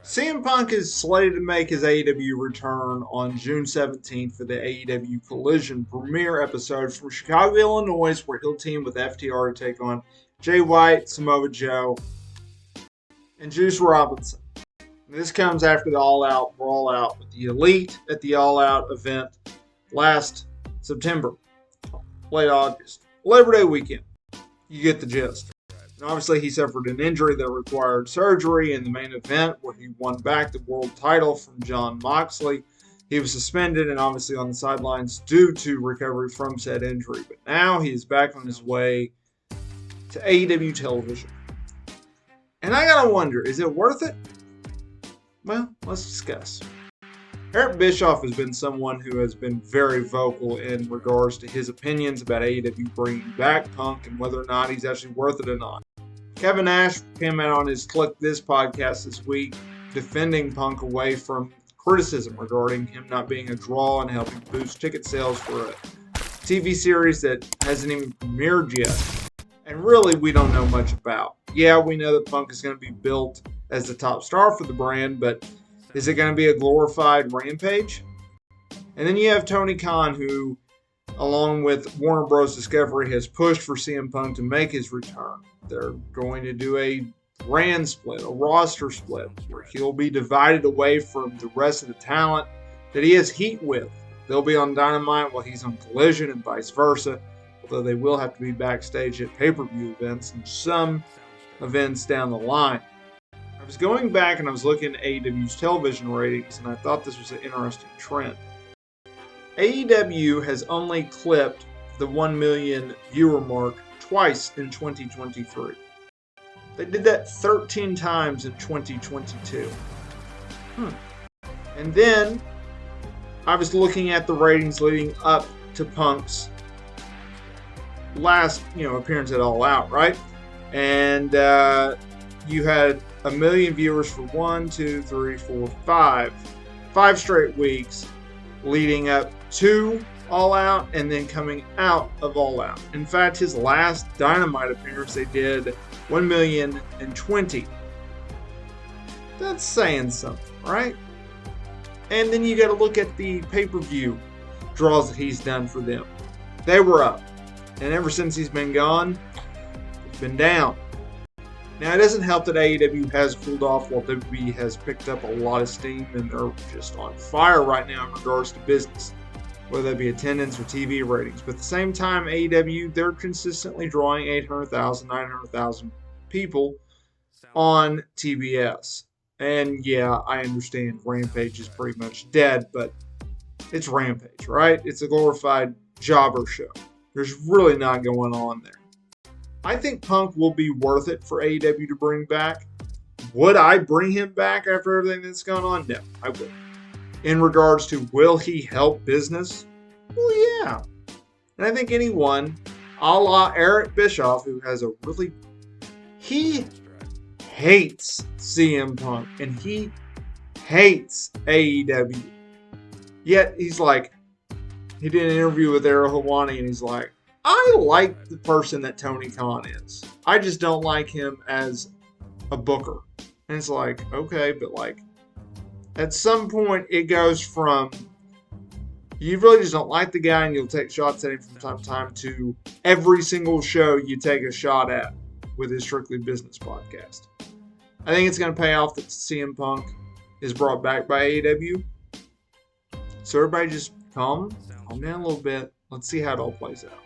CM Punk is slated to make his AEW return on June 17th for the AEW Collision premiere episode from Chicago, Illinois, where he'll team with FTR to take on Jay White, Samoa Joe, and Juice Robinson. This comes after the All Out Brawl Out with the Elite at the All Out event last September, late August, Labor Day weekend. You get the gist. And obviously, he suffered an injury that required surgery in the main event where he won back the world title from Jon Moxley. He was suspended and obviously on the sidelines due to recovery from said injury. But now he is back on his way to AEW television. And I gotta wonder, is it worth it? Well, let's discuss. Eric Bischoff has been someone who has been very vocal in regards to his opinions about AEW bringing back Punk and whether or not he's actually worth it or not. Kevin Nash came out on his Click This podcast this week defending Punk away from criticism regarding him not being a draw and helping boost ticket sales for a TV series that hasn't even premiered yet. And really, we don't know much about. Yeah, we know that Punk is going to be built as the top star for the brand, but is it going to be a glorified Rampage? And then you have Tony Khan, who, along with Warner Bros. Discovery, has pushed for CM Punk to make his return. They're going to do a brand split, a roster split, where he'll be divided away from the rest of the talent that he has heat with. They'll be on Dynamite while he's on Collision and vice versa, although they will have to be backstage at pay-per-view events and some events down the line. I was going back and I was looking at AEW's television ratings, and I thought this was an interesting trend. AEW has only clipped the 1 million viewer mark twice in 2023. They did that 13 times in 2022. And then I was looking at the ratings leading up to Punk's last, appearance at All Out, right? And you had 1 million viewers for 5 straight weeks leading up to All Out and then coming out of All Out. In fact, his last Dynamite appearance, they did 1,020,000. That's saying something, right? And then you got to look at the pay-per-view draws that he's done for them. They were up. And ever since he's been gone, it's been down. Now, it doesn't help that AEW has cooled off while WWE has picked up a lot of steam and they're just on fire right now in regards to business, whether that be attendance or TV ratings. But at the same time, AEW, they're consistently drawing 800,000, 900,000 people on TBS. And yeah, I understand Rampage is pretty much dead, but it's Rampage, right? It's a glorified jobber show. There's really not going on there. I think Punk will be worth it for AEW to bring back. Would I bring him back after everything that's gone on? No, I wouldn't. In regards to will he help business? Well, yeah. And I think anyone, a la Eric Bischoff, who has he hates CM Punk and he hates AEW. Yet he's like, he did an interview with Ariel Helwani and he's like, I like the person that Tony Khan is. I just don't like him as a booker. And it's like, okay, but at some point it goes from you really just don't like the guy and you'll take shots at him from time to time to every single show you take a shot at with his Strictly Business podcast. I think it's going to pay off that CM Punk is brought back by AEW. So everybody just calm down a little bit. Let's see how it all plays out.